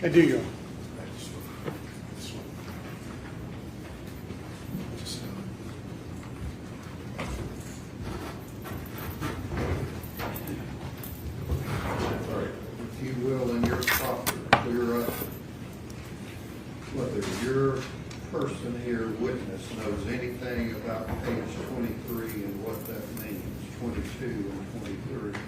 I do, Your Honor. If you will, in your proper clear up whether your person here, witness, knows anything about page 23 and what that means, 22 and 23.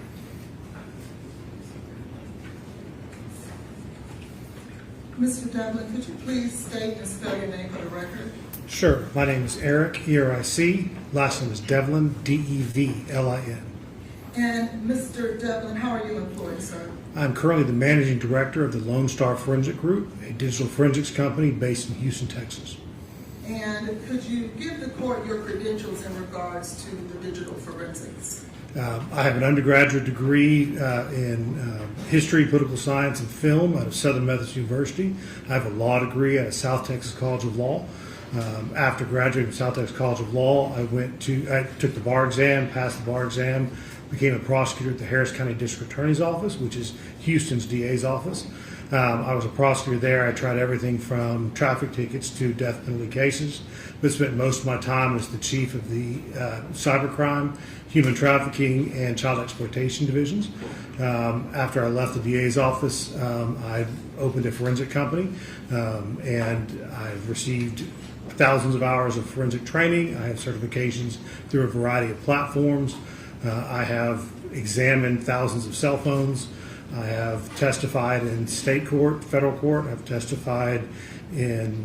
Mr. Devlin, could you please state and spell your name for the record? Sure. My name is Eric, E-R-I-C. Last name is Devlin, D-E-V-L-I-N. And Mr. Devlin, how are you employed, sir? I'm currently the managing director of the Lone Star Forensic Group, a digital forensics company based in Houston, Texas. And could you give the court your credentials in regards to the digital forensics? I have an undergraduate degree in history, political science, and film out of Southern Methodist University. I have a law degree out of South Texas College of Law. After graduating from South Texas College of Law, I took the bar exam, passed the bar exam, became a prosecutor at the Harris County District Attorney's Office, which is Houston's DA's office. I was a prosecutor there. I tried everything from traffic tickets to death penalty cases, but spent most of my time as the chief of the cybercrime, human trafficking, and child exploitation divisions. After I left the DA's office, I opened a forensic company, and I've received thousands of hours of forensic training. I have certifications through a variety of platforms. I have examined thousands of cell phones. I have testified in state court, federal court. I've testified in,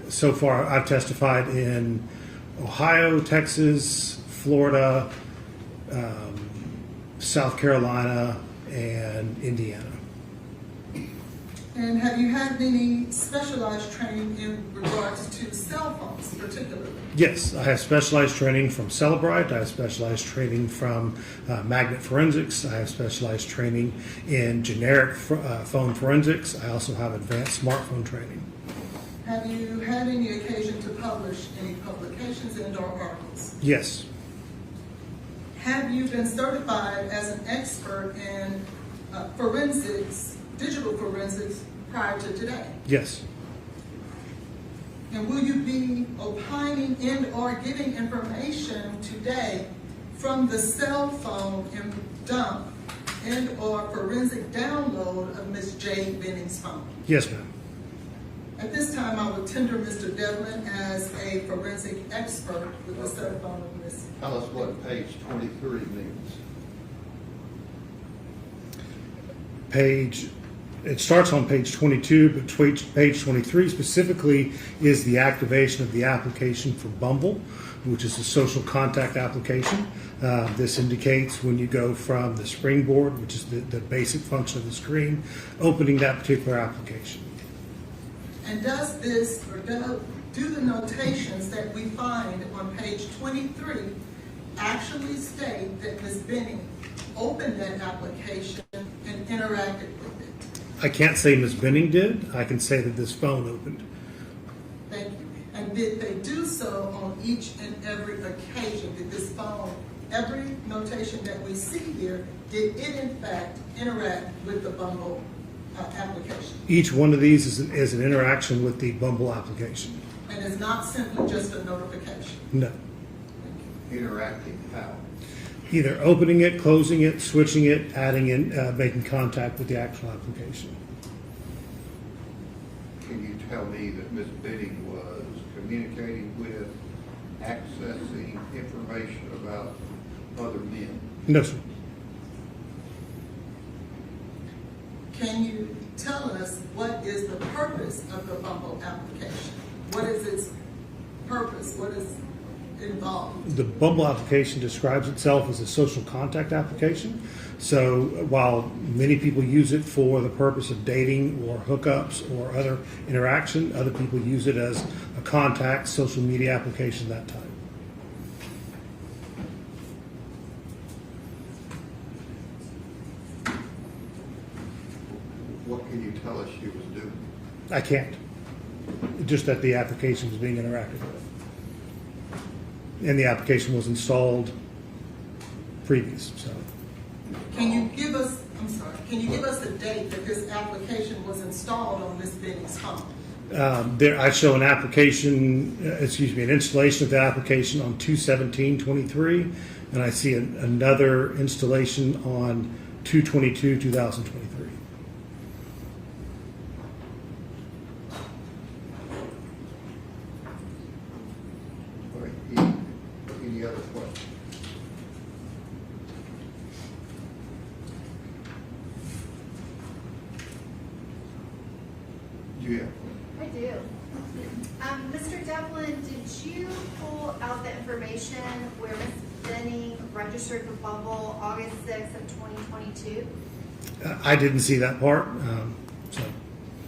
so far, I've testified in Ohio, Texas, Florida, South Carolina, and Indiana. And have you had any specialized training in regards to cell phones particularly? Yes, I have specialized training from Celebrite. I have specialized training from magnet forensics. I have specialized training in generic phone forensics. I also have advanced smartphone training. Have you had any occasion to publish any publications and/or articles? Yes. Have you been certified as an expert in forensics, digital forensics, prior to today? Yes. And will you be opining and/or giving information today from the cell phone and dump and/or forensic download of Ms. Jade Benning's phone? Yes, ma'am. At this time, I will tender Mr. Devlin as a forensic expert with the cell phone of Ms. Tell us what page 23 means. It starts on page 22, but page 23 specifically is the activation of the application for Bumble, which is a social contact application. This indicates when you go from the springboard, which is the basic function of the screen, opening that particular application. And does this, or do the notations that we find on page 23 actually state that Ms. Benning opened that application and interacted with it? I can't say Ms. Benning did. I can say that this phone opened. Thank you. And did they do so on each and every occasion? Did this phone, every notation that we see here, did it in fact interact with the Bumble application? Each one of these is an interaction with the Bumble application. And it's not simply just a notification? No. Interacting how? Either opening it, closing it, switching it, adding in, making contact with the actual application. Can you tell me that Ms. Benning was communicating with, accessing information about other men? No, sir. Can you tell us what is the purpose of the Bumble application? What is its purpose? What is involved? The Bumble application describes itself as a social contact application. So while many people use it for the purpose of dating or hookups or other interaction, other people use it as a contact social media application that time. What can you tell us she was doing? I can't. Just that the application was being interacted with. And the application was installed previous, so. Can you give us, I'm sorry, can you give us a date that this application was installed on Ms. Benning's phone? I show an application, an installation of the application on 2/17/23, and I see another installation on 2/22/2023. All right, any other questions? Yeah. I do. Mr. Devlin, did you pull out the information where Ms. Benning registered for Bumble August 6th of 2022? I didn't see that part, so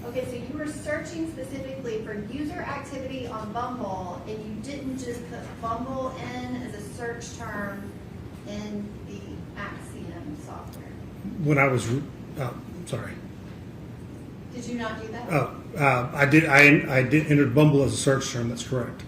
Okay, so you were searching specifically for user activity on Bumble, and you didn't just put Bumble in as a search term in the Axiom software. when I was, sorry. Did you not do that? I did. I did enter Bumble as a search term. That's correct.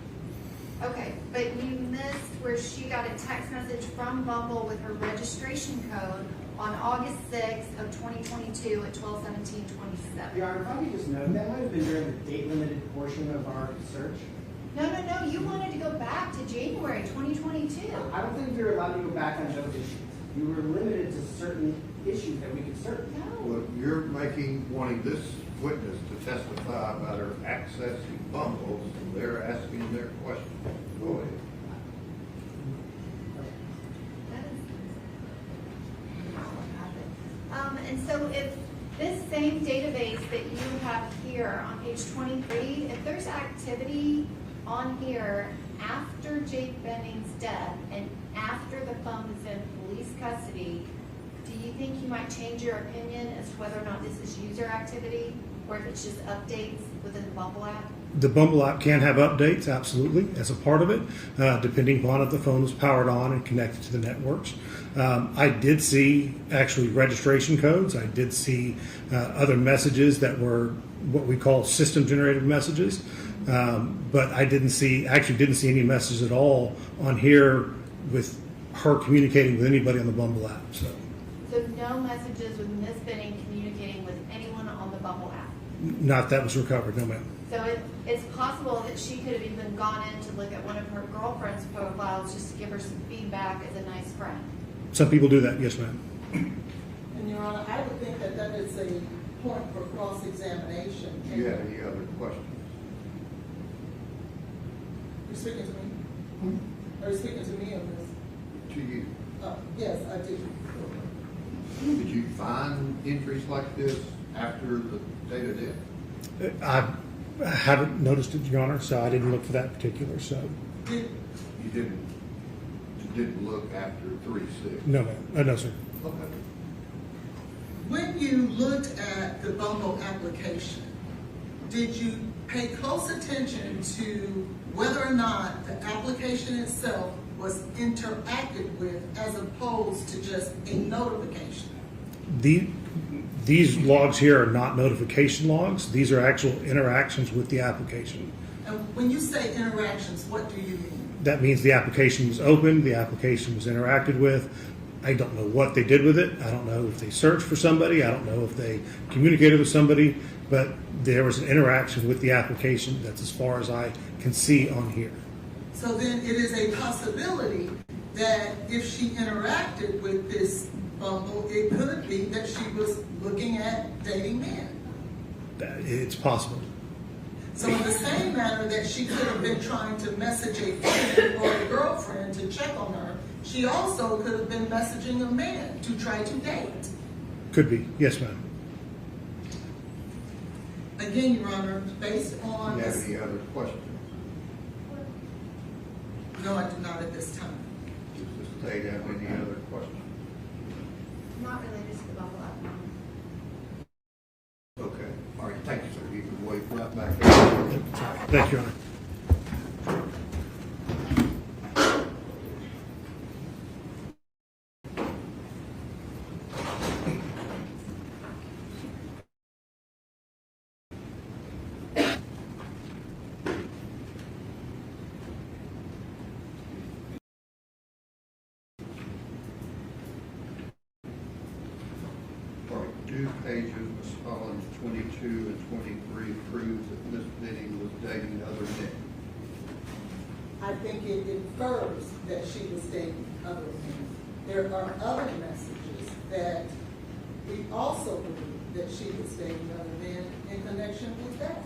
Okay, but you missed where she got a text message from Bumble with her registration code on August 6th of 2022 at 12/17/27. Your Honor, if I could just note, that might have been during the date-limited portion of our search. No, you wanted to go back to January 2022. I don't think we were allowed to go back on those issues. We were limited to certain issues that we could search. No. Well, you're wanting this witness to testify about her accessing Bumble, so they're asking their question. Go ahead. That is not what happened. And so if this same database that you have here on page 23, if there's activity on here after Jade Benning's death and after the phone is in police custody, do you think you might change your opinion as to whether or not this is user activity or if it's just updates within the Bumble app? The Bumble app can have updates, absolutely, as a part of it, depending upon if the phone is powered on and connected to the networks. I did see actually registration codes. I did see other messages that were what we call system-generated messages, but I didn't see any messages at all on here with her communicating with anybody on the Bumble app. So no messages with Ms. Benning communicating with anyone on the Bumble app. not that was recovered, no ma'am. So it's possible that she could have even gone in to look at one of her girlfriend's profiles just to give her some feedback as a nice friend. Some people do that, yes ma'am. And Your Honor, I would think that that is a point for cross-examination. Do you have any other questions? You're speaking to me? Are you speaking to me on this? To you. Yes, I do. Did you find entries like this after the date of death? I haven't noticed it, Your Honor, so I didn't look for that particular. So Did, You didn't look after 3/6? no ma'am, no sir. Okay. when you looked at the Bumble application, did you pay close attention to whether or not the application itself was interacted with as opposed to just a notification? These logs here are not notification logs. These are actual interactions with the application. And when you say interactions, what do you mean? That means the application was opened, the application was interacted with. I don't know what they did with it. I don't know if they searched for somebody. I don't know if they communicated with somebody, but there was an interaction with the application. That's as far as I can see on here. So then it is a possibility that if she interacted with this Bumble, it could be that she was looking at dating men. It's possible. So in the same manner that she could have been trying to message a friend or a girlfriend to check on her, she also could have been messaging a man to try to date. Could be. Yes, ma'am. Again, Your Honor, based on Do you have this, any other questions? no, I do not at this time. Does the state have any other questions? Not related to the Bumble app. Okay. All right, thank you, sir. You can wait right back there. Thank you, Your Honor. two pages, Ms. Collins, 22 and 23, prove that Ms. Benning was dating other men. I think it infers that she was dating other men. There are other messages that we also believe that she was dating other men in connection with that.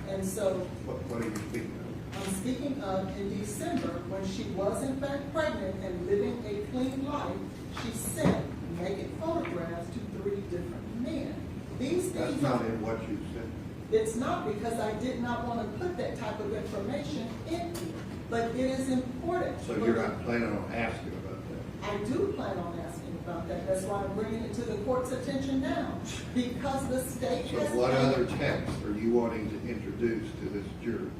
And so What are you speaking of? I'm speaking of in December, when she was in fact pregnant and living a clean life, she sent naked photographs to 3 different men. These That's things not are, in what you said. it's not because I did not want to put that type of information in here, but it is important. So you're not planning on asking about that? I do plan on asking about that. That's why I'm bringing it to the court's attention now, because the state So has. what other texts are you wanting to introduce to this jury?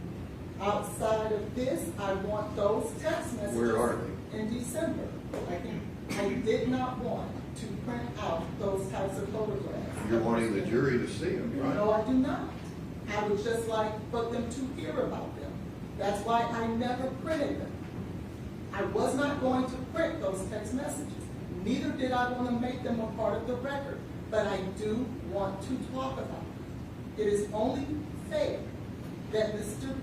Outside of this, I want those text messages. Where are they? In December. I did not want to print out those types of photographs. You're wanting the jury to see them, right? No, I do not. I would just like for them to hear about them. That's why I never printed them. I was not going to print those text messages. Neither did I want to make them a part of the record, but I do want to talk about it. It is only fair that Mr.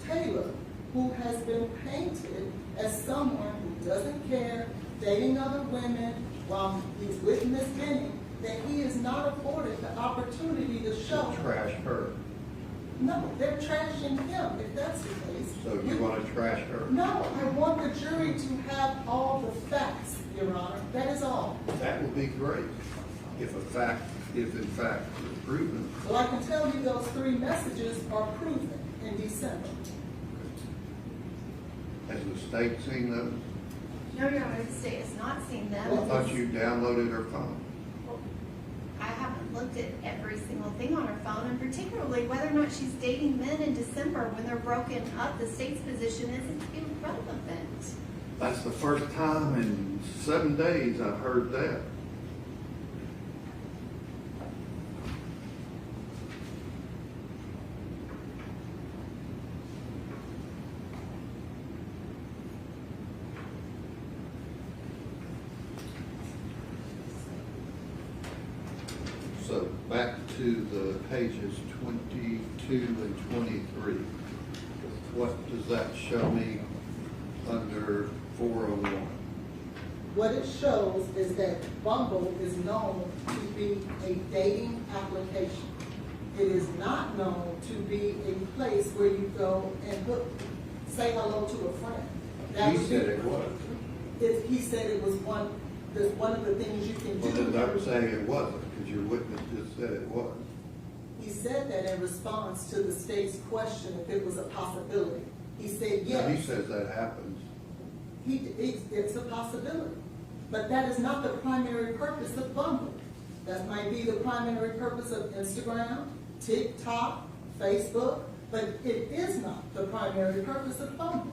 Taylor, who has been painted as someone who doesn't care, dating other women while he's with Miss Benning, that he is not afforded the opportunity to show. Trash her. No, they're trashing him, if that's the case. So you want to trash her? No, I want the jury to have all the facts, Your Honor. That is all. That would be great if in fact it's proven. Well, I can tell you those 3 messages are proven in December. Has the state seen those? No, Your Honor, the state has not seen them. I thought you downloaded her phone. Well, I haven't looked at every single thing on her phone, and particularly whether or not she's dating men in December when they're broken up. The state's position is it's irrelevant. That's the first time in 7 days I've heard that. So back to the pages 22 and 23. What does that show me under 401? What it shows is that Bumble is known to be a dating application. It is not known to be a place where you go and say hello to a friend. That He would said be- it was. He said it was one of the things you can Well, then do. I'm saying it wasn't, because your witness just said it was. He said that in response to the state's question if it was a possibility. He said Now, he yes. says that happens. It's a possibility. But that is not the primary purpose of Bumble. That might be the primary purpose of Instagram, TikTok, Facebook, but it is not the primary purpose of Bumble.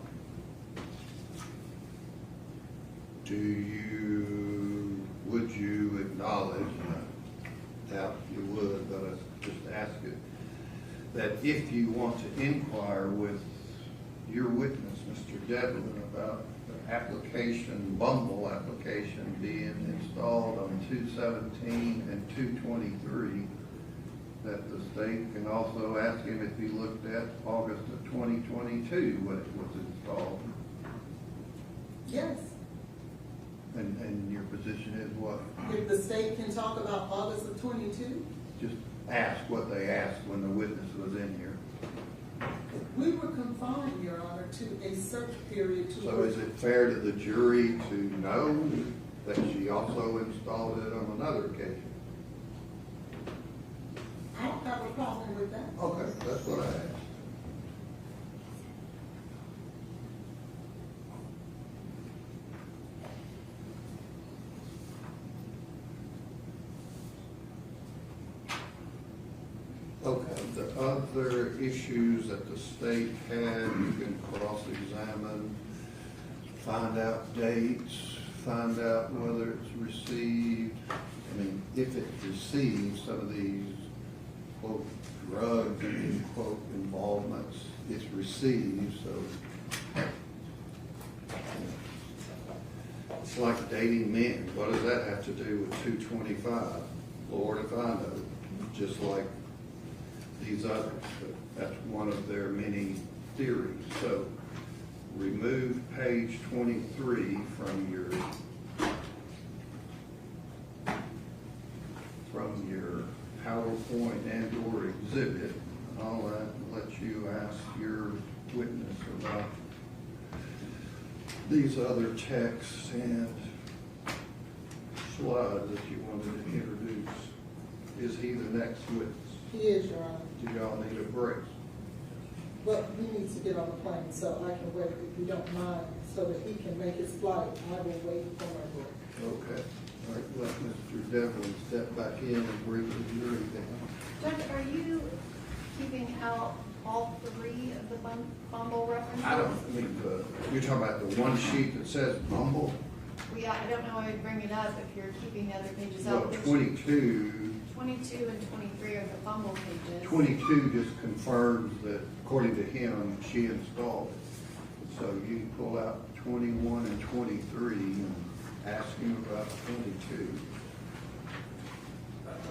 Would you acknowledge, and I doubt you would, but I just ask it, that if you want to inquire with your witness, Mr. Devlin, about the application, Bumble application being installed on 2/17 and 2/23, that the state can also ask him if he looked at August of 2022 when it was installed? Yes. And your position is what? If the state can talk about August of 22, Just ask what they asked when the witness was in here. we were confined, Your Honor, to a search period to. So is it fair to the jury to know that she also installed it on another occasion? I don't have a problem with that. Okay, that's what I asked. Okay, the other issues that the state had, you can cross-examine, find out dates, find out whether it's received. I mean, if it's received, some of these, quote, drug, end quote, involvements, it's received, so. It's like dating men. What does that have to do with 225? Lord, if I know, just like these others. But that's one of their many theories. So remove page 23 from your PowerPoint and or exhibit. I'll let you ask your witness about these other texts and slides that you wanted to introduce. Is he the next witness? He is, Your Honor. Do y'all need a break? But he needs to get on the plane, so I can wait if you don't mind, so that he can make his flight. I will wait for my break. Okay. All right, let Mr. Devlin step back in and bring the jury down. Judge, are you keeping out all three of the Bumble references? I mean, you're talking about the one sheet that says Bumble? Yeah, I don't know why I'd bring it up if you're keeping the other pages Well, out. which- 22 and 23 are the Bumble pages. 22 just confirms that, according to him, she installed it. So you can pull out 21 and 23 and ask him about 22.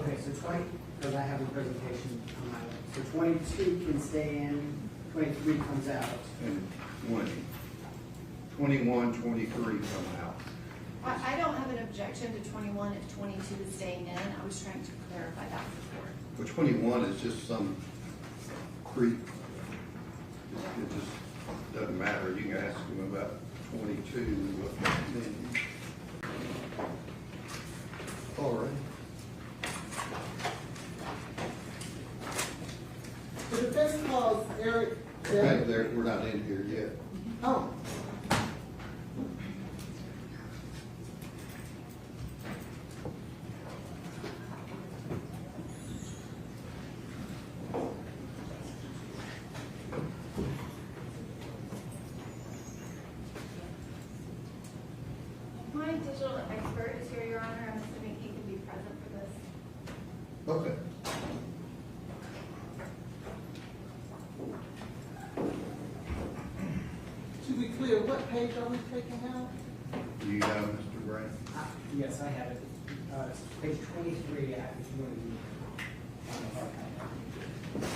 Okay, so 20, because I have a presentation on my own. So 22 can stay in, 23 comes out. And 20. 21, 23 come out. I don't have an objection to 21 and 22 staying in. I was trying to clarify that before. But 21 is just some creep. It just doesn't matter. You can ask him about 22, what that means. All right. The defense calls Eric Okay, Benning. there, we're not in here yet. Oh, My digital expert is here, Your Honor. I'm assuming he can be present for this. Okay. to be clear, what page are we taking out? Do you have Mr. Grant? Yes, I have it. It's page 23, if you want to be on the hard copy.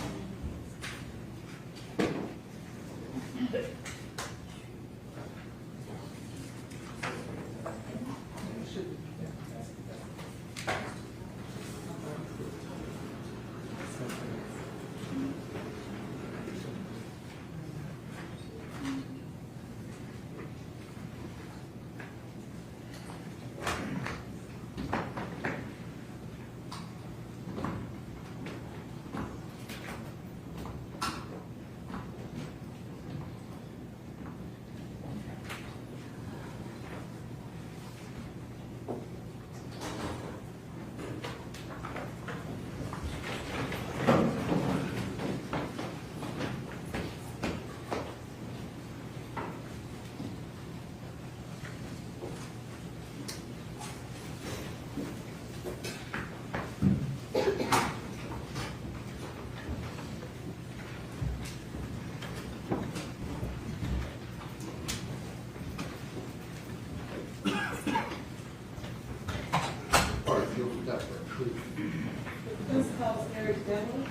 All right, you'll got that. The defense calls Eric Benning.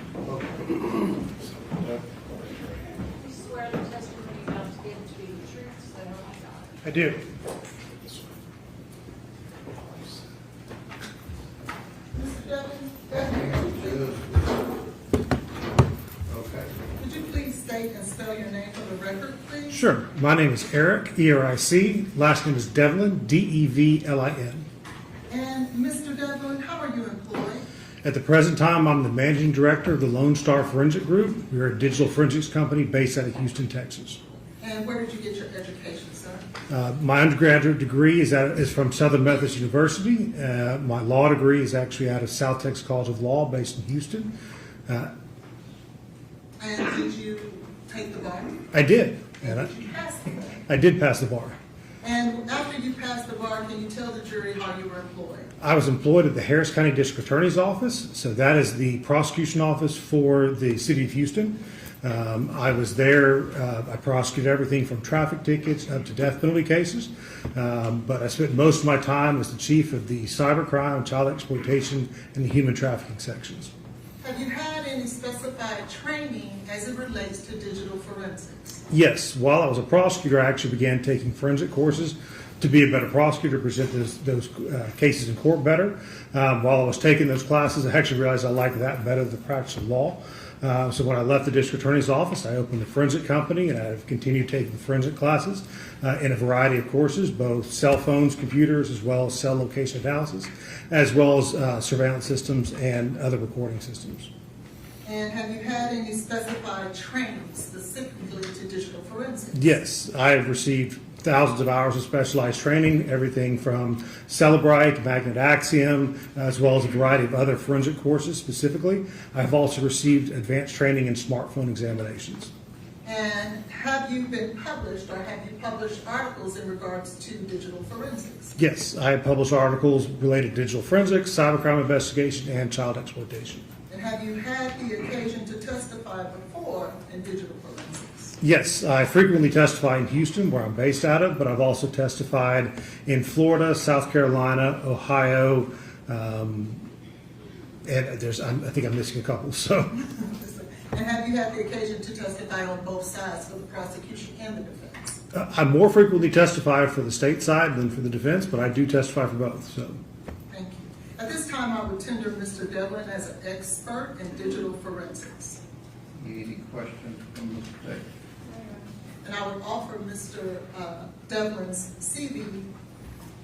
You swear the testimony you're about to give to be the truth, so help you God. I do. Mr. Benning, Okay. could you please state and spell your name for the record, please? Sure. My name is Eric, E-R-I-C. Last name is Devlin, D-E-V-L-I-N. And Mr. Devlin, how are you employed? At the present time, I'm the managing director of the Lone Star Forensic Group. We're a digital forensics company based out of Houston, Texas. And where did you get your education, sir? My undergraduate degree is from Southern Methodist University. My law degree is actually out of South Texas College of Law based in Houston. And did you take the bar? I did. And And did you pass the bar? I did pass the bar. And after you passed the bar, can you tell the jury how you were employed? I was employed at the Harris County District Attorney's Office, so that is the prosecution office for the city of Houston. I was there, I prosecuted everything from traffic tickets up to death penalty cases, but I spent most of my time as the chief of the cybercrime, child exploitation, and the human trafficking sections. Have you had any specified training as it relates to digital forensics? Yes, while I was a prosecutor, I actually began taking forensic courses to be a better prosecutor, present those cases in court better. While I was taking those classes, I actually realized I liked that better than the practice of law. So when I left the district attorney's office, I opened a forensic company, and I've continued taking forensic classes in a variety of courses, both cell phones, computers, as well as cell location analysis, as well as surveillance systems and other recording systems. And have you had any specified training specifically to digital forensics? Yes, I have received thousands of hours of specialized training, everything from Celebrite, Magnet Axiom, as well as a variety of other forensic courses specifically. I've also received advanced training in smartphone examinations. And have you been published, or have you published articles in regards to digital forensics? Yes, I have published articles related to digital forensics, cybercrime investigation, and child exploitation. And have you had the occasion to testify before in digital forensics? Yes, I frequently testify in Houston, where I'm based out of, but I've also testified in Florida, South Carolina, Ohio, and I think I'm missing a couple. So, And have you had the occasion to testify on both sides, for the prosecution and the defense? I more frequently testify for the state side than for the defense, but I do testify for both. So, Thank you. At this time, I would tender Mr. Devlin as an expert in digital forensics. Any questions from Mr. Taylor? And I would offer Mr. Devlin's CV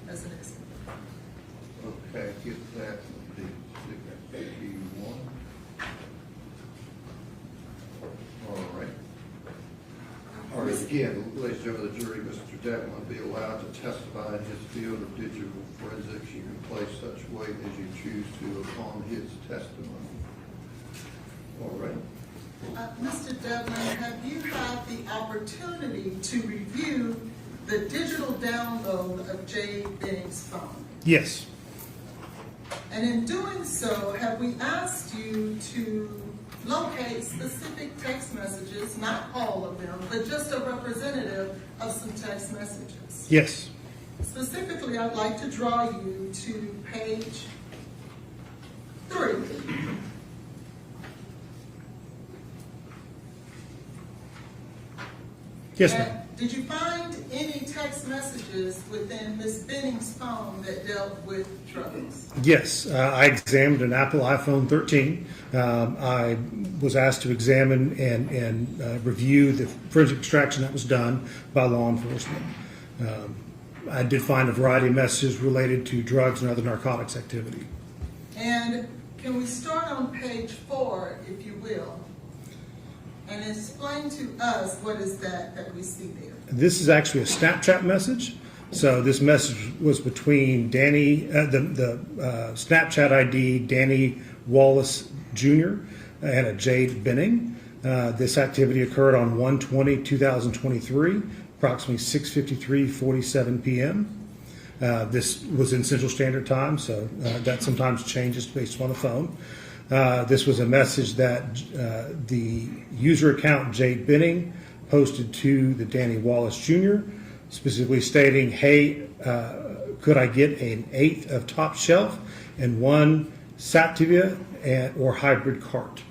as an expert. Okay, get that, the one. All right. All right, again, ladies and gentlemen of the jury, Mr. Devlin will be allowed to testify in his field of digital forensics. You can place such weight as you choose to upon his testimony. All right. Mr. Devlin, have you had the opportunity to review the digital download of Jade Benning's phone? yes, And in doing so, have we asked you to locate specific text messages, not all of them, but just a representative of some text messages? yes, Specifically, I'd like to draw you to page 3. yes, ma'am. Did you find any text messages within Ms. Benning's phone that dealt with drugs? Yes, I examined an Apple iPhone 13. I was asked to examine and review the forensic extraction that was done by law enforcement. I did find a variety of messages related to drugs and other narcotics activity. And can we start on page 4, if you will, and explain to us what is that we see there? This is actually a Snapchat message. So this message was between Danny, the Snapchat ID, Danny Wallace Jr. and a Jade Benning. This activity occurred on 1/20/2023, approximately 6:53:47 p.m. This was in Central Standard Time, so that sometimes changes based on the phone. This was a message that the user account Jade Benning posted to the Danny Wallace Jr., specifically stating, hey, could I get an 1/8 of top shelf and 1 Sativa or hybrid cart?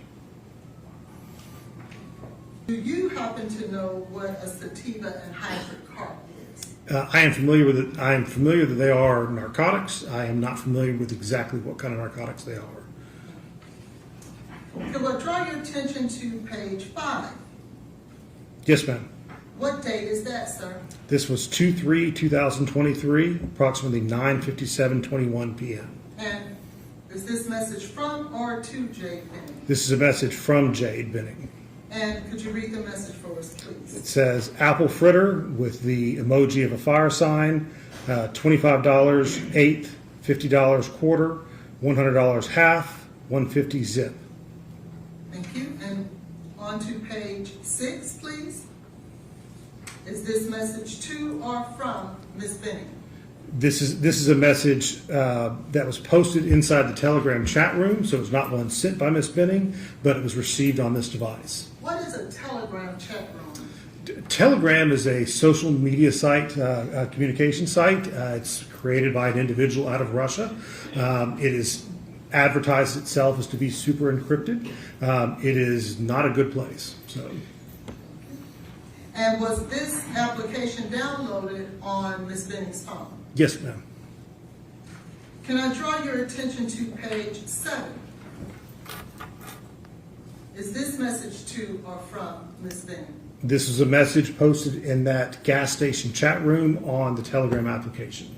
Do you happen to know what a sativa and hybrid cart is? I am familiar with it. I am familiar that they are narcotics. I am not familiar with exactly what kind of narcotics they are. So we'll draw your attention to page 5. Yes, ma'am. What date is that, sir? This was 2/3/2023, approximately 9:57:21 p.m. And is this message from or to Jade Benning? This is a message from Jade Benning. And could you read the message for us, please? It says apple fritter with the emoji of a fire sign, $25 eighth, $50 quarter, $100 half, $150 zip. Thank you. And on to page 6, please. Is this message to or from Ms. Benning? This is a message that was posted inside the Telegram chat room, so it's not one sent by Ms. Benning, but it was received on this device. What is a Telegram chat room? Telegram is a social media site, communication site. It's created by an individual out of Russia. It is advertised itself as to be super encrypted. It is not a good place. So, And was this application downloaded on Ms. Benning's phone? yes, ma'am. Can I draw your attention to page 7? Is this message to or from Ms. Benning? This is a message posted in that gas station chat room on the Telegram application.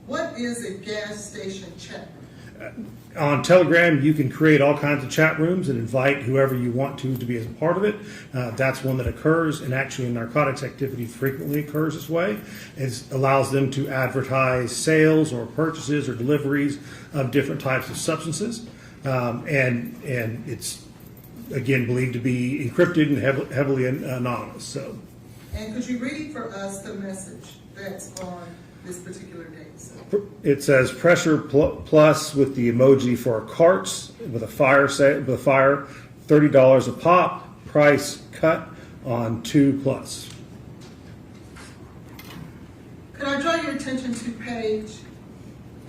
What is a gas station chat room? On Telegram, you can create all kinds of chat rooms and invite whoever you want to be as a part of it. That's one that occurs, and actually in narcotics activity frequently occurs this way. It allows them to advertise sales or purchases or deliveries of different types of substances. And it's, again, believed to be encrypted and heavily anonymous. So, And could you read for us the message that's on this particular date? it says pressure plus with the emoji for carts with a fire $30 a pop, price cut on 2 plus. Could I draw your attention to page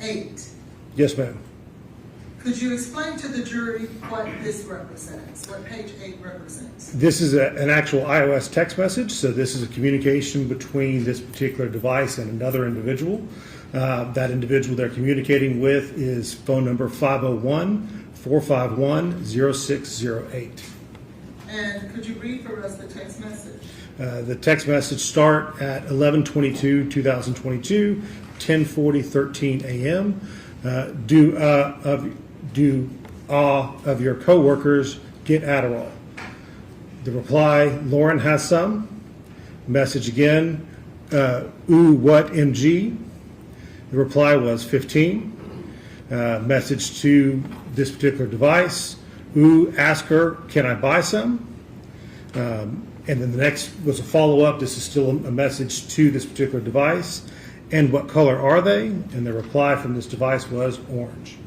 8? Yes, ma'am. Could you explain to the jury what this represents, what page 8 represents? This is an actual iOS text message, so this is a communication between this particular device and another individual. That individual they're communicating with is phone number 501-451-0608. And could you read for us the text message? The text message start at 11/22/2022, 10:40:13 a.m. Do of your coworkers get Adderall? The reply, Lauren has some. Message again, ooh, what MG? The reply was 15. Message to this particular device, ooh, ask her, can I buy some? And then the next was a follow-up. This is still a message to this particular device. And what color are they? And the reply from this device was orange.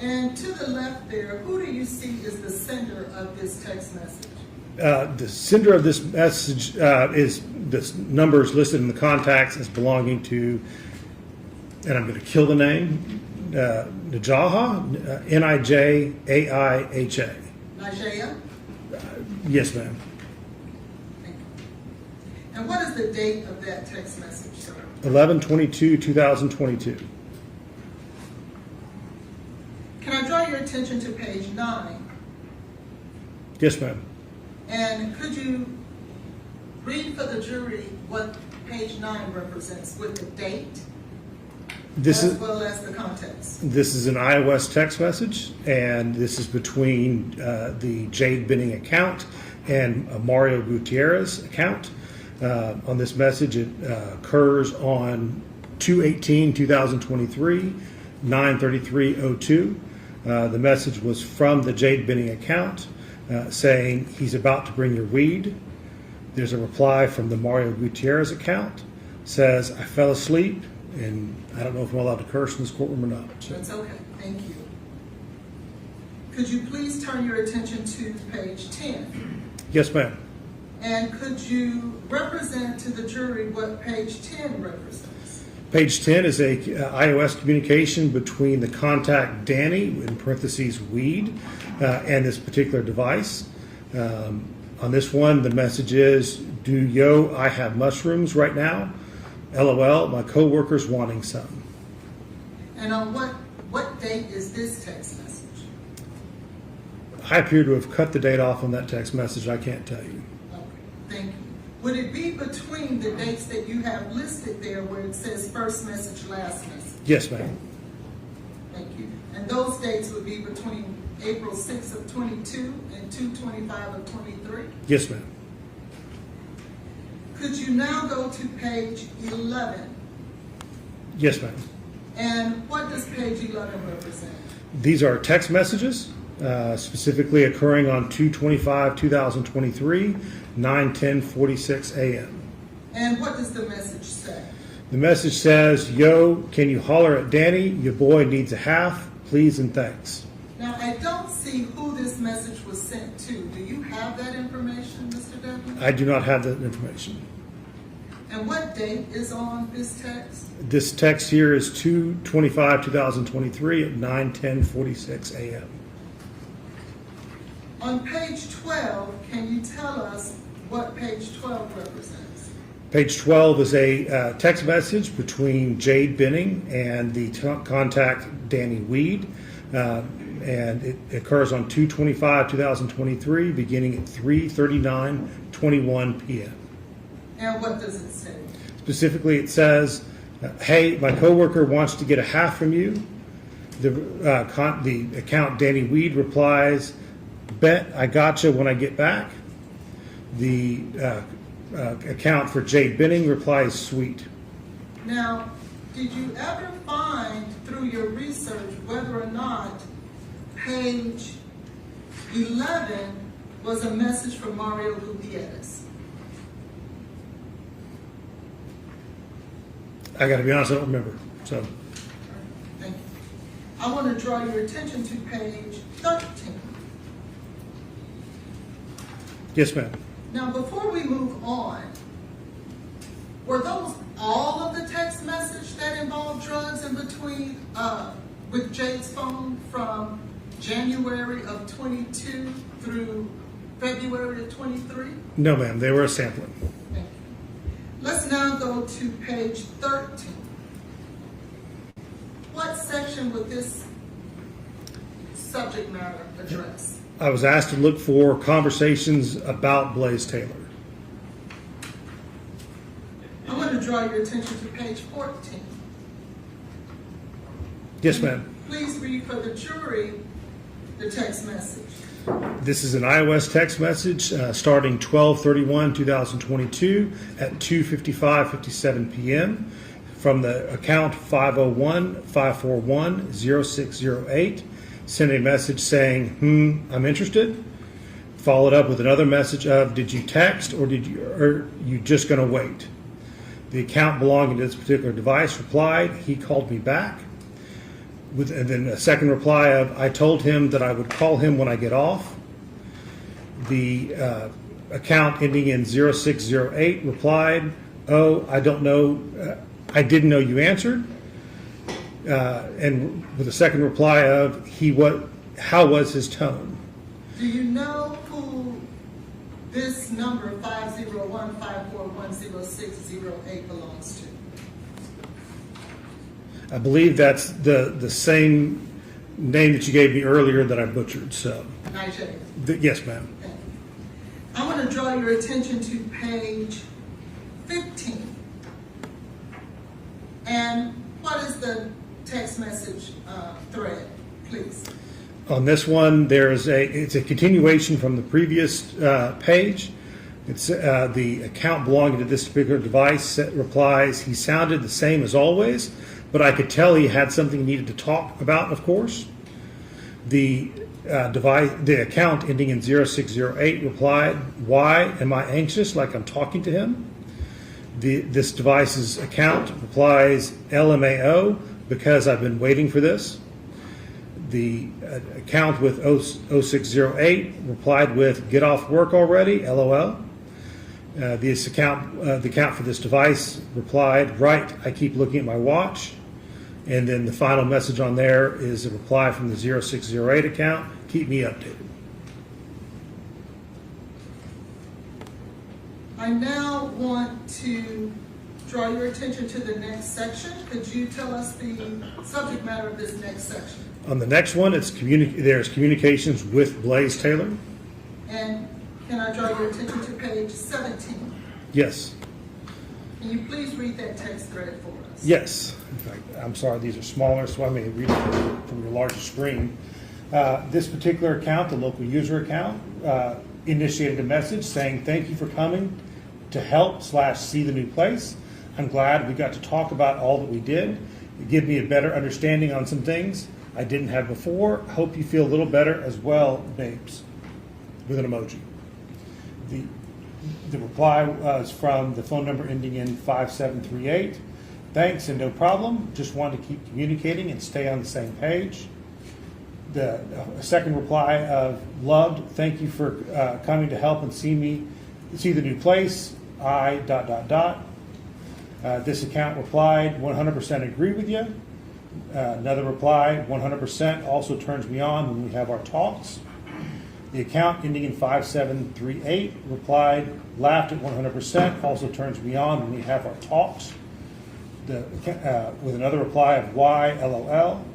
And to the left there, who do you see is the sender of this text message? The sender of this message is this numbers listed in the contacts as belonging to, and I'm going to kill the name, Nijaha, Nijaiha. Nigeria? Yes, ma'am. Thank you. And what is the date of that text message, sir? 11/22/2022. Can I draw your attention to page 9? Yes, ma'am. And could you read for the jury what page 9 represents with the date This as is well as the context? This is an iOS text message, and this is between the Jade Benning account and Mario Gutierrez account. On this message, it occurs on 2/18/2023, 9:33:02. The message was from the Jade Benning account saying he's about to bring your weed. There's a reply from the Mario Gutierrez account, says I fell asleep, and I don't know if I'm allowed to curse in this courtroom or not. So, That's okay, thank you. Could you please turn your attention to page 10? yes, ma'am. And could you represent to the jury what page 10 represents? Page 10 is a iOS communication between the contact Danny, in parentheses weed, and this particular device. On this one, the message is, I have mushrooms right now. LOL, my coworker's wanting some. And on what date is this text message? I appear to have cut the date off on that text message. I can't tell you. Okay, thank you. Would it be between the dates that you have listed there where it says first message, last message? Yes, ma'am. Thank you. And those dates would be between April 6th of 22 and 2/25 of 23? Yes, ma'am. Could you now go to page 11? Yes, ma'am. And what does page 11 represent? These are text messages, specifically occurring on 2/25/2023, 9:10:46 a.m. And what does the message say? The message says, "Yo, can you holler at Danny? Your boy needs a half, please and thanks." Now, I don't see who this message was sent to. Do you have that information, Mr. Devlin? I do not have that information. And what date is on this text? This text here is 2/25/2023 at 9:10:46 a.m. On page 12, can you tell us what page 12 represents? Page 12 is a text message between Jade Benning and the contact Danny Weed, and it occurs on 2/25/2023, beginning at 3:39:21 p.m. And what does it say? Specifically, it says, "Hey, my coworker wants to get a half from you." The account Danny Weed replies, "Bet I gotcha when I get back." The account for Jade Benning replies, "Sweet." Now, did you ever find through your research whether or not page 11 was a message from Mario Gutierrez? I got to be honest, I don't remember. So, Thank you. I want to draw your attention to page 13. yes, ma'am. Now, before we move on, were those all of the text message that involved drugs in between with Jade's phone from January of 22 through February of 23? No, ma'am. They were a sampling. Thank you. Let's now go to page 13. What section would this subject matter address? I was asked to look for conversations about Blaise Taylor. I want to draw your attention to page 14. Yes, ma'am. Please read for the jury the text message. This is an iOS text message starting 12/31/2022 at 2:55:57 p.m. from the account 501-541-0608. Send a message saying, I'm interested. Followed up with another message of, did you text or you just going to wait? The account belonging to this particular device replied, he called me back. And then a second reply of, I told him that I would call him when I get off. The account ending in 0608 replied, oh, I don't know, I didn't know you answered. And with a second reply of, how was his tone? Do you know who this number 501-541-0608 belongs to? I believe that's the same name that you gave me earlier that I butchered. So, Nigel. Yes, ma'am. Okay. I want to draw your attention to page 15. And what is the text message thread, please? On this one, it's a continuation from the previous page. It's the account belonging to this particular device replies, he sounded the same as always, but I could tell he had something he needed to talk about, of course. The account ending in 0608 replied, why am I anxious like I'm talking to him? This device's account replies, LMAO, because I've been waiting for this. The account with 0608 replied with, get off work already, LOL. The account for this device replied, right, I keep looking at my watch. And then the final message on there is a reply from the 0608 account, keep me updated. I now want to draw your attention to the next section. Could you tell us the subject matter of this next section? On the next one, there's communications with Blaise Taylor. And can I draw your attention to page 17? Yes. Can you please read that text thread for us? Yes. In fact, I'm sorry, these are smaller, so I may read it from your larger screen. This particular account, the local user account, initiated a message saying, thank you for coming to help/see the new place. I'm glad we got to talk about all that we did. It gave me a better understanding on some things I didn't have before. Hope you feel a little better as well, babes, with an emoji. The reply was from the phone number ending in 5738. Thanks and no problem. Just wanted to keep communicating and stay on the same page. The second reply of loved. Thank you for coming to help and see the new place. I ... This account replied, 100% agree with you. Another reply, 100% also turns me on when we have our talks. The account ending in 5738 replied, laughed at 100%, also turns me on when we have our talks. With another reply of why, LOL.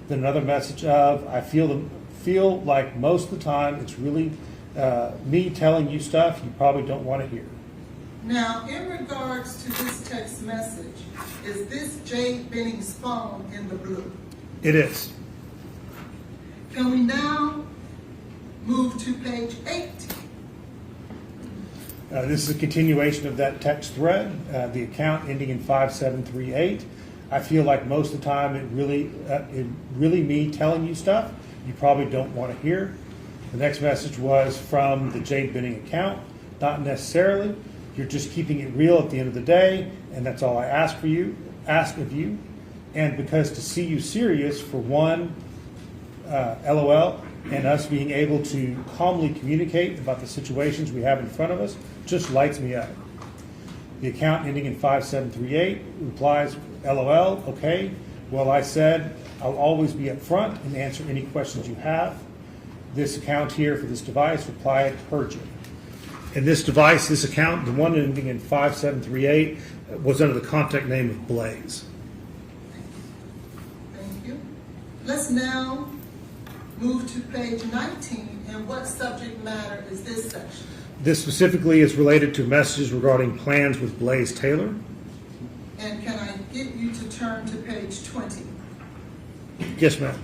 Then another message of, I feel like most of the time it's really me telling you stuff you probably don't want to hear. Now, in regards to this text message, is this Jade Benning's phone in the blue? It is. Can we now move to page 18? This is a continuation of that text thread. The account ending in 5738. I feel like most of the time it really me telling you stuff you probably don't want to hear. The next message was from the Jade Benning account. Not necessarily. You're just keeping it real at the end of the day, and that's all I ask of you. And because to see you serious, for one, LOL, and us being able to calmly communicate about the situations we have in front of us just lights me up. The account ending in 5738 replies, LOL, okay. Well, I said I'll always be up front and answer any questions you have. This account here for this device replied, heard you. And this device, this account, the one ending in 5738, was under the contact name of Blaise. Thank you. Let's now move to page 19, and what subject matter is this section? This specifically is related to messages regarding plans with Blaise Taylor. And can I get you to turn to page 20? Yes, ma'am.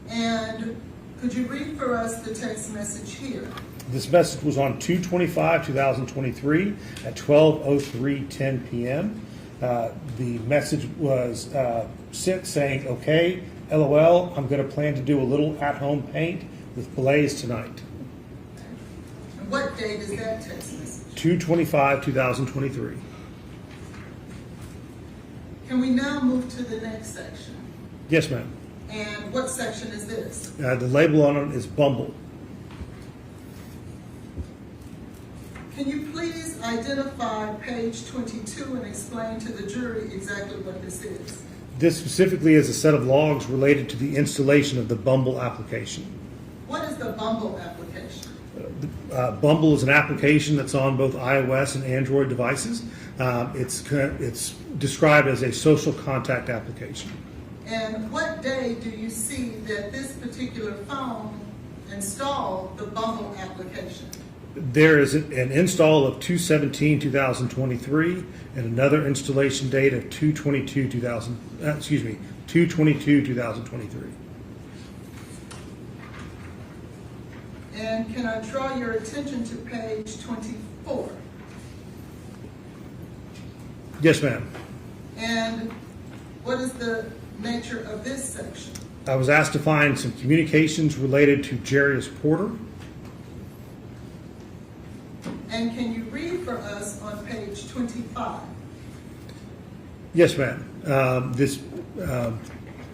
And could you read for us the text message here? This message was on 2/25/2023 at 12:03:10 p.m. The message was sent saying, okay, LOL, I'm going to plan to do a little at-home paint with Blaise tonight. And what date is that text message? 2/25/2023. Can we now move to the next section? Yes, ma'am. And what section is this? The label on it is Bumble. Can you please identify page 22 and explain to the jury exactly what this is? This specifically is a set of logs related to the installation of the Bumble application. What is the Bumble application? Bumble is an application that's on both iOS and Android devices. It's described as a social contact application. And what day do you see that this particular phone installed the Bumble application? There is an install of 2/17/2023 and another installation date of 2/22/2023. And can I draw your attention to page 24? Yes, ma'am. And what is the nature of this section? I was asked to find some communications related to Jarius Porter. And can you read for us on page 25? Yes, ma'am.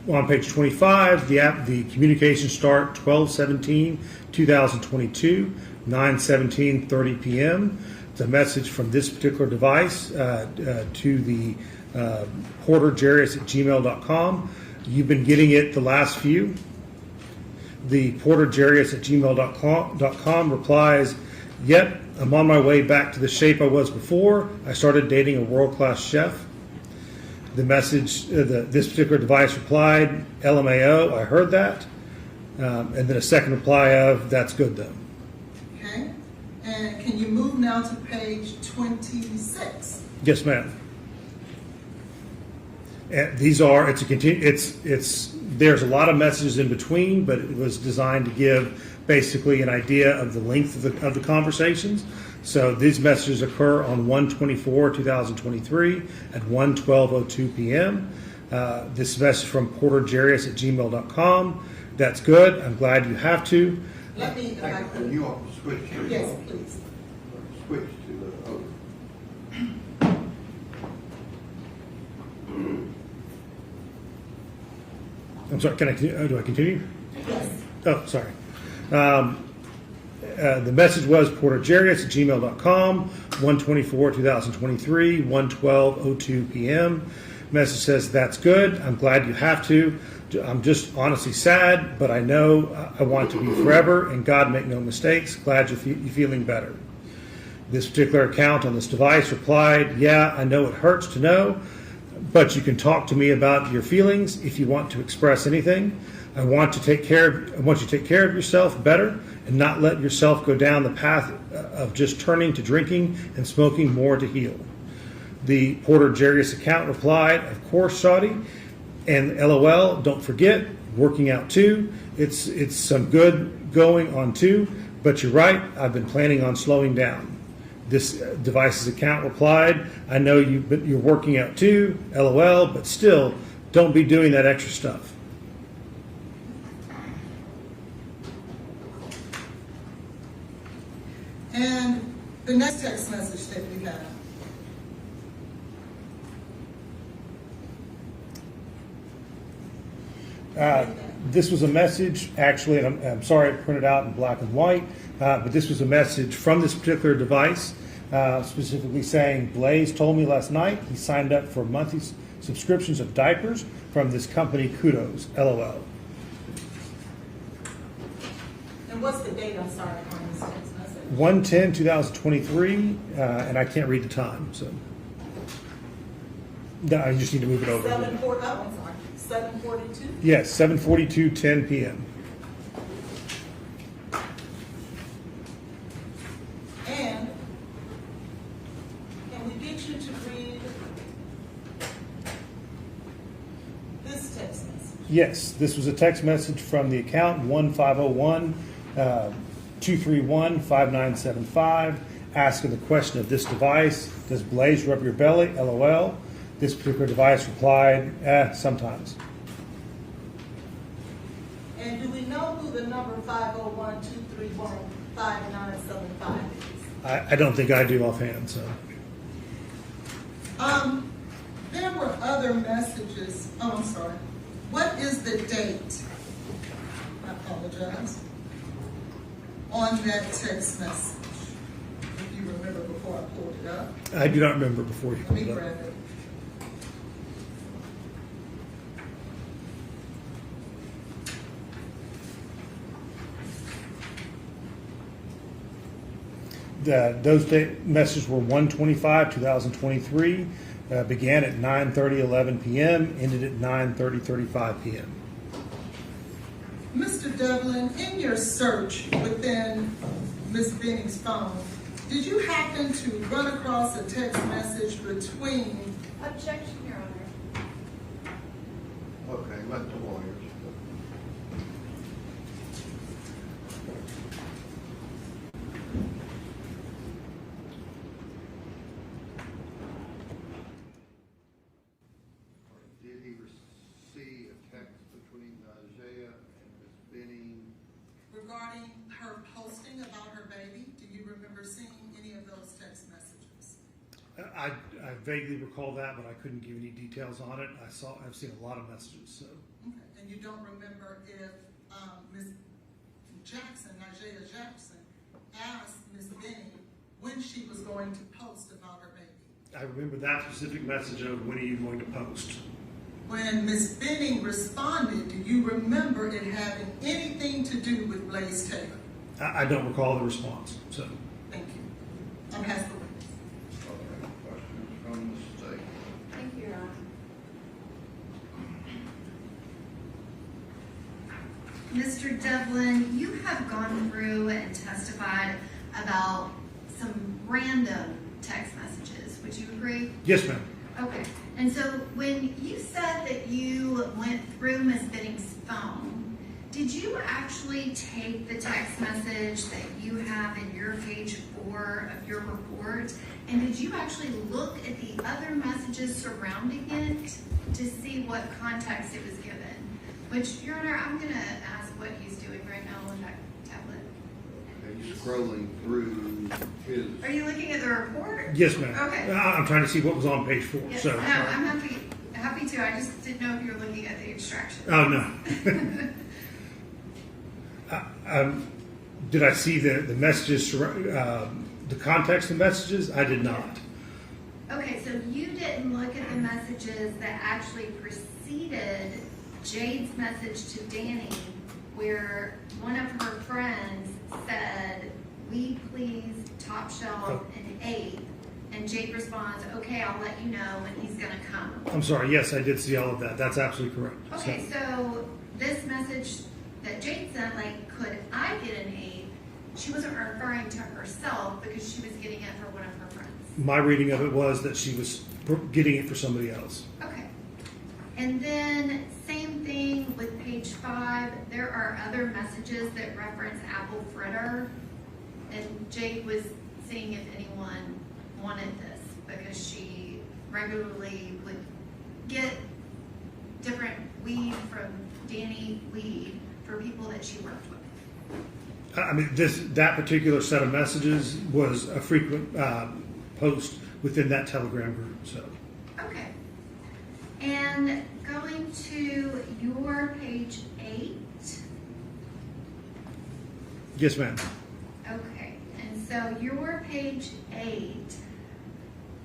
On page 25, the communications start 12/17/2022, 9/17:30 p.m. It's a message from this particular device to the porterjarius@gmail.com. You've been getting it the last few. The porterjarius@gmail.com replies, yep, I'm on my way back to the shape I was before. I started dating a world-class chef. The message, this particular device replied, LMAO, I heard that. And then a second reply of, that's good though. Okay. And can you move now to page 26? Yes, ma'am. And these are, there's a lot of messages in between, but it was designed to give basically an idea of the length of the conversations. So these messages occur on 1/24/2023 at 1:12:02 p.m. This message from porterjarius@gmail.com. That's good. I'm glad you have to. Let me, if I could. You want to switch to? Yes, please. Switch to the other. I'm sorry, do I continue? Yes. Oh, sorry. The message was porterjarius@gmail.com, 1/24/2023, 1:12:02 p.m. Message says, that's good. I'm glad you have to. I'm just honestly sad, but I know I want it to be forever, and God make no mistakes. Glad you're feeling better. This particular account on this device replied, yeah, I know it hurts to know, but you can talk to me about your feelings if you want to express anything. I want you to take care of yourself better and not let yourself go down the path of just turning to drinking and smoking more to heal. The Porter Jarius account replied, of course, Shawty, and LOL, don't forget, working out too. It's some good going on too, but you're right, I've been planning on slowing down. This device's account replied, I know you're working out too, LOL, but still, don't be doing that extra stuff. And the next text message that we have. This was a message, actually, and I'm sorry it printed out in black and white, but this was a message from this particular device, specifically saying, Blaise told me last night he signed up for monthly subscriptions of diapers from this company, Kudos, LOL. And what's the date, I'm sorry, on this text message? 1/10/2023, and I can't read the time, so. No, I just need to move it over. 7:42? Yes, 7:42:10 p.m. And can we get you to read this text message? Yes, this was a text message from the account 1-501-231-5975, asking the question of this device, does Blaise rub your belly? LOL. This particular device replied, sometimes. And do we know who the number 501-231-5975 is? I don't think I do offhand, so. There were other messages. Oh, I'm sorry. What is the date? I apologize. On that text message, if you remember before I pulled it up. I do not remember before you Let me pulled it up. grab it. Those messages were 1/25/2023, began at 9:30:11 p.m., ended at 9:30:35 p.m. Mr. Devlin, in your search within Ms. Benning's phone, did you happen to run across a text message between? Objection, Your Honor. Okay, let the lawyers. Did he receive a text between Jaya and Ms. Benning? Regarding her posting about her baby, do you remember seeing any of those text messages? I vaguely recall that, but I couldn't give any details on it. I've seen a lot of messages, so. Okay. And you don't remember if Ms. Jackson, Najee Jackson, asked Ms. Benning when she was going to post about her baby? I remember that specific message of when are you going to post? When Ms. Benning responded, do you remember it having anything to do with Blaise Taylor? I don't recall the response, so. Thank you. I'm past the witness. Okay, questions from the state? Thank you, Your Honor. Mr. Devlin, you have gone through and testified about some random text messages. Would you agree? Yes, ma'am. Okay. And so when you said that you went through Ms. Benning's phone, did you actually take the text message that you have in your page 4 of your report, and did you actually look at the other messages surrounding it to see what context it was given? Which, Your Honor, I'm going to ask what he's doing right now on that tablet. Okay, you scrolling through his. Are you looking at the report? Yes, ma'am. Okay. I'm trying to see what was on page 4, Yes, so. no, I'm happy happy to. I just didn't know if you were looking at the extraction. Oh, no. Did I see the messages, the context of messages? I did not. Okay, so you didn't look at the messages that actually preceded Jade's message to Danny, where one of her friends said, "We please top shelf an 8." And Jade responds, "Okay, I'll let you know when he's gonna come." I'm sorry. Yes, I did see all of that. That's absolutely correct. Okay, so this message that Jade sent, like, could I get an 8? She wasn't referring to herself because she was getting it for one of her friends. My reading of it was that she was getting it for somebody else. Okay. And then same thing with page 5. There are other messages that reference apple fritter. And Jade was seeing if anyone wanted this because she regularly would get different weed from Danny Weed for people that she worked with. I mean, that particular set of messages was a frequent post within that Telegram group. So, Okay. And going to your page 8. yes, ma'am. Okay. And so your page 8,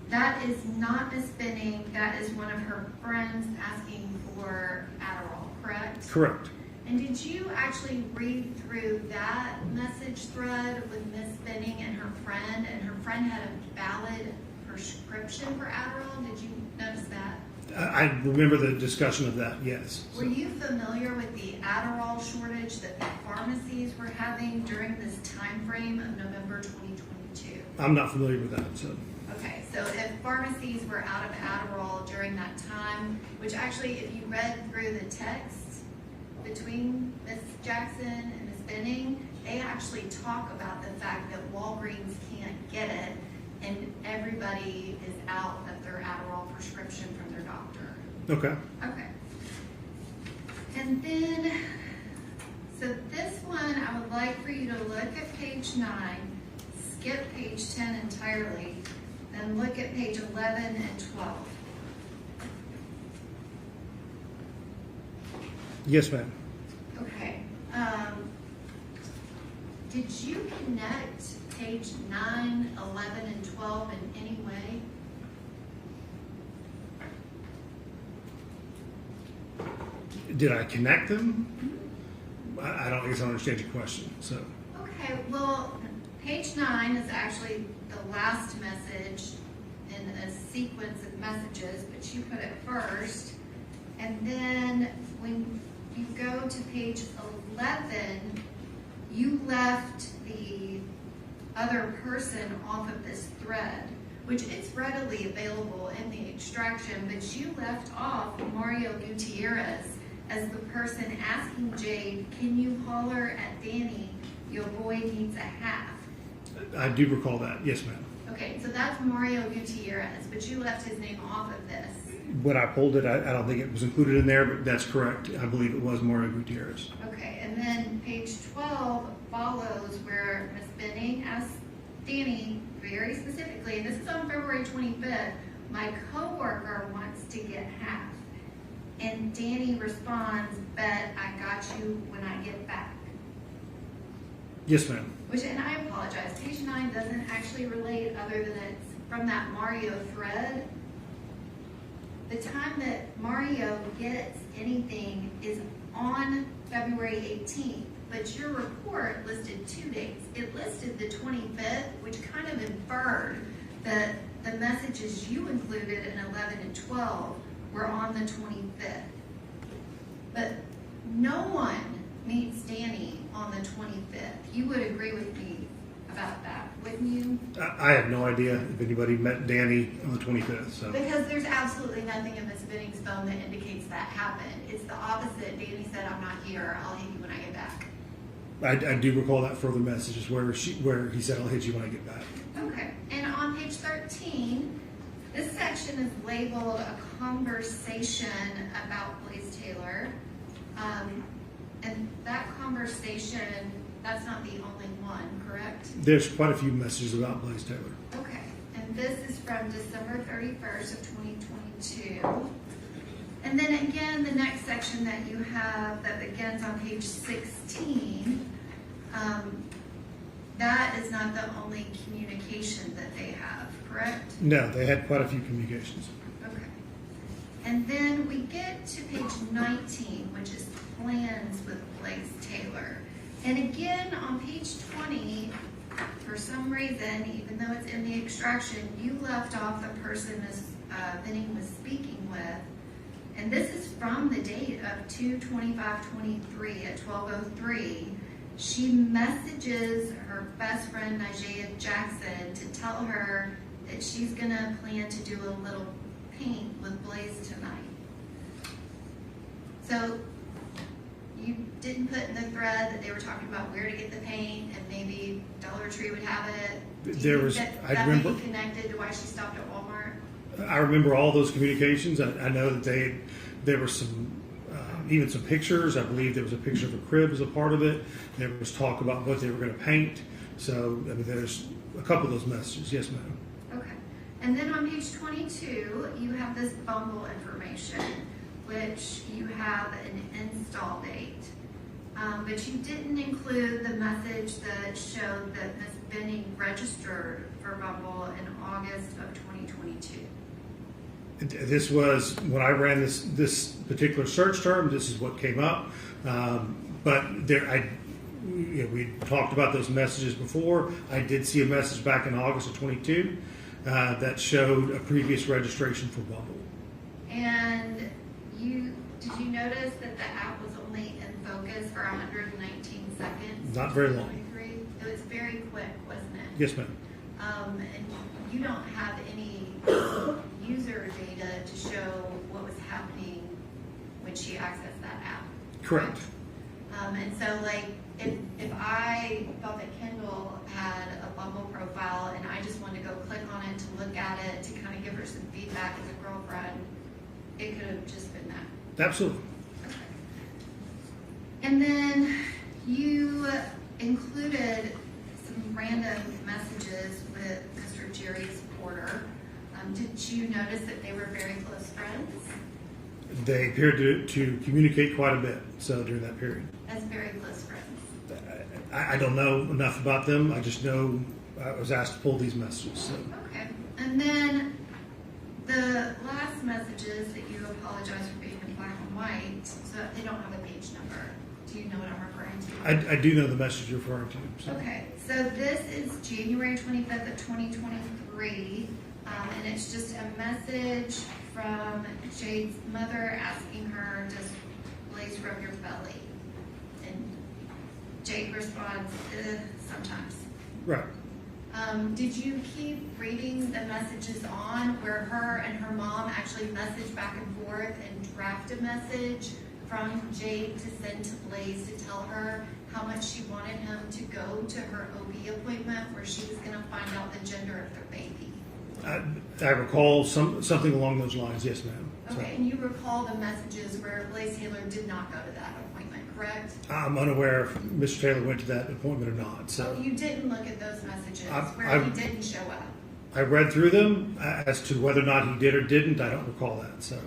that is not Miss Benning. That is one of her friends asking for Adderall, correct? Correct. And did you actually read through that message thread with Miss Benning and her friend had a valid prescription for Adderall? Did you notice that? I remember the discussion of that. Yes. Were you familiar with the Adderall shortage that the pharmacies were having during this time frame of November 2022? I'm not familiar with that. So, Okay, so if pharmacies were out of Adderall during that time, which actually, if you read through the text between Ms. Jackson and Ms. Benning, they actually talk about the fact that Walgreens can't get it and everybody is out of their Adderall prescription from their doctor. okay. Okay. And then, so this one, I would like for you to look at page 9, skip page 10 entirely, and look at page 11 and 12. Yes, ma'am. Okay. Did you connect page 9, 11, and 12 in any way? Did I connect them? I don't guess I don't understand your question. So, Okay, well, page 9 is actually the last message in a sequence of messages, but you put it first. And then when you go to page 11, you left the other person off of this thread, which is readily available in the extraction, but you left off Mario Gutierrez as the person asking Jade, "Can you holler at Danny? Your boy needs a half." I do recall that. Yes, ma'am. Okay, so that's Mario Gutierrez, but you left his name off of this. When I pulled it, I don't think it was included in there, but that's correct. I believe it was Mario Gutierrez. Okay, and then page 12 follows where Ms. Benning asks Danny very specifically, and this is on February 25th, "My coworker wants to get half." And Danny responds, "Bet I got you when I get back." Yes, ma'am. Which, and I apologize, page 9 doesn't actually relate other than it's from that Mario thread. The time that Mario gets anything is on February 18th, but your report listed 2 dates. It listed the 25th, which kind of inferred that the messages you included in 11 and 12 were on the 25th. But no one meets Danny on the 25th. You would agree with me about that, wouldn't you? I have no idea if anybody met Danny on the 25th. So, Because there's absolutely nothing in Miss Benning's phone that indicates that happened. It's the opposite. Danny said, "I'm not here. I'll hit you when I get back." I do recall that further messages where he said, "I'll hit you when I get back." Okay. And on page 13, this section is labeled a conversation about Blaise Taylor. And that conversation, that's not the only one, correct? There's quite a few messages about Blaise Taylor. Okay. And this is from December 31st of 2022. And then again, the next section that you have that begins on page 16, that is not the only communication that they have, correct? No, they had quite a few communications. Okay. And then we get to page 19, which is plans with Blaise Taylor. And again, on page 20, for some reason, even though it's in the extraction, you left off the person Ms. Benning was speaking with. And this is from the date of 2/25/23 at 12:03. She messages her best friend, Jade Jackson, to tell her that she's gonna plan to do a little paint with Blaise tonight. So you didn't put in the thread that they were talking about where to get the paint and maybe Dollar Tree would have it? Do you There think was- that I that remember- may be connected to why she stopped at Walmart? I remember all those communications. I know that there were some, even some pictures. I believe there was a picture of a crib as a part of it. There was talk about what they were going to paint. So, I mean, there's a couple of those messages. Yes, ma'am. Okay. And then on page 22, you have this Bumble information, which you have an install date. But you didn't include the message that showed that Ms. Benning registered for Bumble in August of 2022. This was when I ran this particular search term. This is what came up. But we talked about those messages before. I did see a message back in August of 22 that showed a previous registration for Bumble. And did you notice that the app was only in focus for 119 seconds? Not very long. 23? It was very quick, wasn't it? Yes, ma'am. And you don't have any user data to show what was happening when she accessed that app. Correct. And so, like, if I thought that Kendall had a Bumble profile and I just wanted to go click on it to look at it to kind of give her some feedback as a girlfriend, it could have just been that. Absolutely. And then you included some random messages with Mr. Jerry Porter. Did you notice that they were very close friends? They appeared to communicate quite a bit. So during that period, As very close friends. I don't know enough about them. I just know I was asked to pull these messages. So. Okay. And then the last messages that you apologize for being in black and white, so they don't have a page number. Do you know what I'm referring to? I do know the message you're referring to. So. Okay, so this is January 25th of 2023, and it's just a message from Jade's mother asking her, does Blaise rub your belly? And Jade responds, sometimes. Right. Did you keep reading the messages on where her and her mom actually message back and forth and draft a message from Jade to send to Blaise to tell her how much she wanted him to go to her OB appointment where she was going to find out the gender of their baby? I recall something along those lines. Yes, ma'am. So, Okay, and you recall the messages where Blaise Taylor did not go to that appointment, correct? I'm unaware if Mr. Taylor went to that appointment or not. So So you didn't look at those messages where I- he didn't show up? I read through them. As to whether or not he did or didn't, I don't recall that. So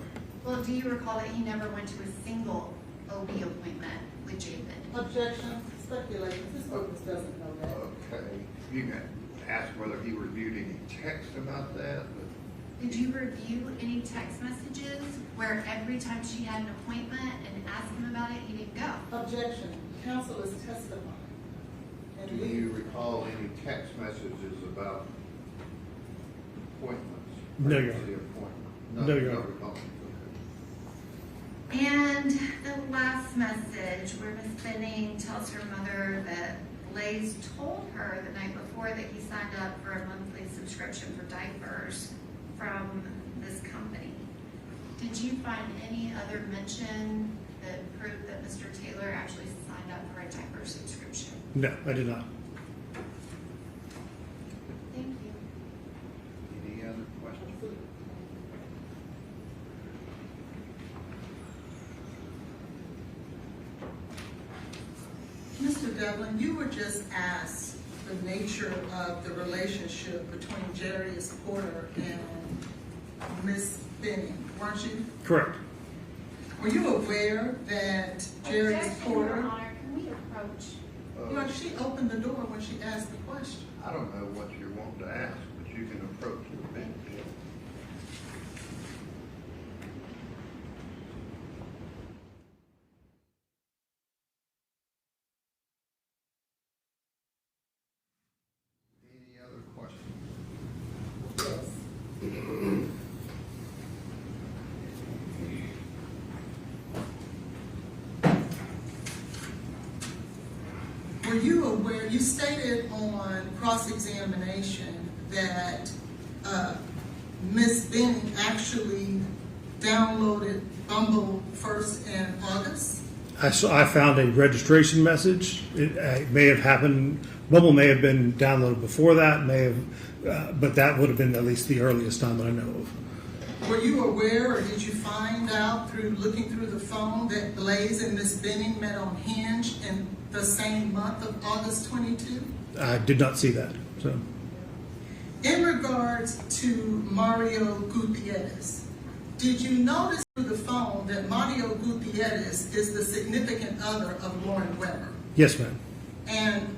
Well, do you recall that he never went to a single OB appointment with Jade Benning? Objection, speculation, this witness doesn't know that. Okay, you can ask whether he reviewed any text about that, but Did you review any text messages where every time she had an appointment and asked him about it, he didn't go? Objection, counsel is testifying. do And you recall any text messages about appointments? No, Your Honor. Pregnancy appointment? No, Your you Honor. don't recall. Okay. And the last message where Ms. Benning tells her mother that Blaise told her the night before that he signed up for a monthly subscription for diapers from this company. Did you find any other mention that proved that Mr. Taylor actually signed up for a diaper subscription? no, I did not. Thank you. Any other questions? Mr. Devlin, you were just asked the nature of the relationship between Jarius Porter and Miss Benning, weren't you? Correct. Were you aware that Jerry's Objection, Your Porter, Honor, can we approach? you know, she opened the door when she asked the question. I don't know what you're wanting to ask, but you can approach the bench. Any other questions? Were you aware, you stated on cross-examination that Ms. Benning actually downloaded Bumble first in August? I found a registration message. It may have happened. Bumble may have been downloaded before that. But that would have been at least the earliest time that I know of. Were you aware, or did you find out through looking through the phone that Blaise and Ms. Benning met on Hinge in the same month of August 22? I did not see that. So In regards to Mario Gutierrez, did you notice through the phone that Mario Gutierrez is the significant other of Lauren Weber? yes, ma'am. And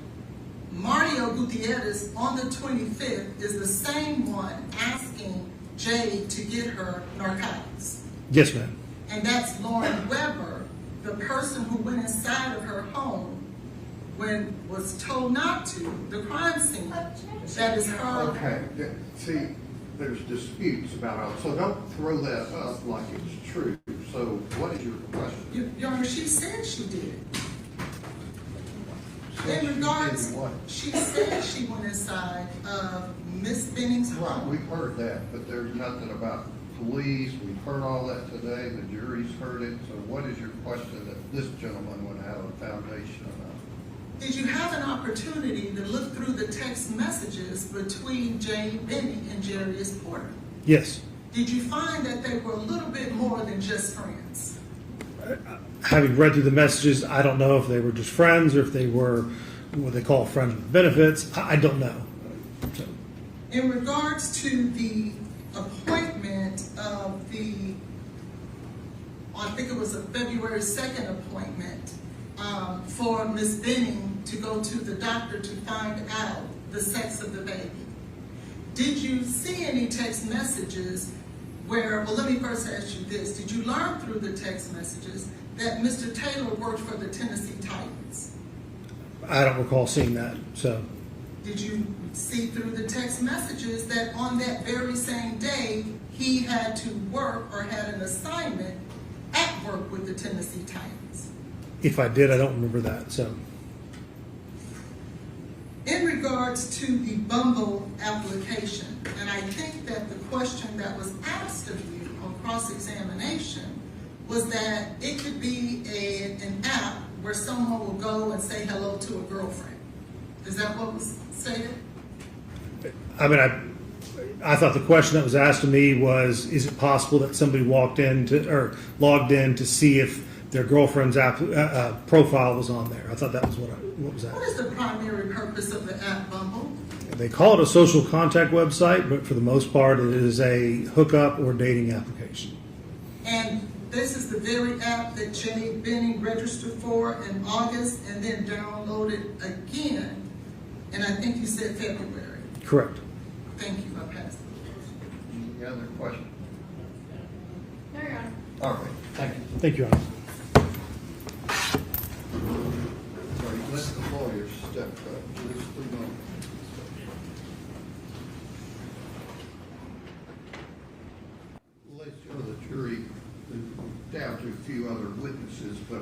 Mario Gutierrez on the 25th is the same one asking Jade to get her narcotics. Yes, ma'am. And that's Lauren Weber, the person who went inside of her home when was told not to, the crime scene. That is her. Okay, see, there's disputes about it, so don't throw that up like it's true. So what is your question? Your Honor, she said she did. Said she In regards, did what? she said she went inside of Miss Benning's Right, home. we've heard that, but there's nothing about police. We've heard all that today. The jury's heard it. So what is your question that this gentleman would have a foundation about? Did you have an opportunity to look through the text messages between Jade Benning and Jarius Porter? Yes. Did you find that they were a little bit more than just friends? Having read through the messages, I don't know if they were just friends or if they were what they call friends with benefits. I don't know. So, In regards to the appointment of I think it was a February 2nd appointment for Ms. Benning to go to the doctor to find out the sex of the baby. Did you see any text messages where, well, let me first ask you this. Did you learn through the text messages that Mr. Taylor worked for the Tennessee Titans? I don't recall seeing that. So Did you see through the text messages that on that very same day, he had to work or had an assignment at work with the Tennessee Titans? if I did, I don't remember that. So In regards to the Bumble application, and I think that the question that was asked of you on cross-examination was that it could be an app where someone will go and say hello to a girlfriend. Is that what was stated? I mean, I thought the question that was asked of me was, is it possible that somebody logged in to see if their girlfriend's profile was on there? I thought that was what was asked. What is the primary purpose of the app Bumble? They call it a social contact website, but for the most part, it is a hookup or dating application. And this is the very app that Jade Benning registered for in August and then downloaded again, and I think you said February. Correct. Thank you, I passed. Any other questions? No, Your Honor. All right, thank you. Thank you, Your Honor. Sorry, let the lawyer step up. Just 3 moments. Let's go to the jury, down to a few other witnesses, but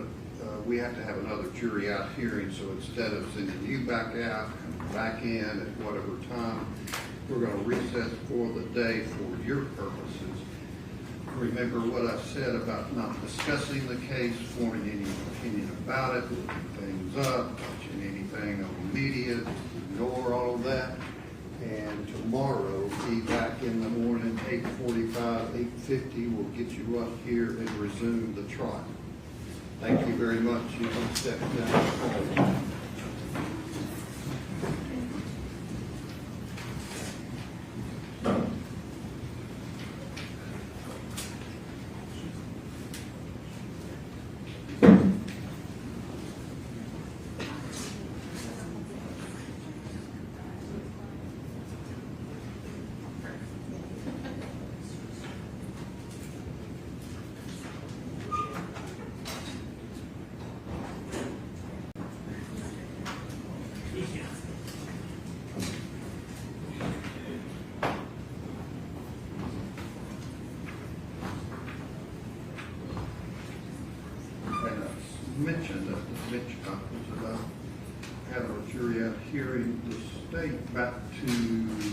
we have to have another jury out hearing, so instead of sending you back out, come back in at whatever time, we're going to recess for the day for your purposes. Remember what I said about not discussing the case, forming any opinion about it, looking things up, watching anything on the media, ignore all of that. And tomorrow, be back in the morning, 8:45, 8:50, we'll get you up here and resume the trial. Thank you very much. You can step down. mentioned at the bench conference about having a jury out hearing the state back to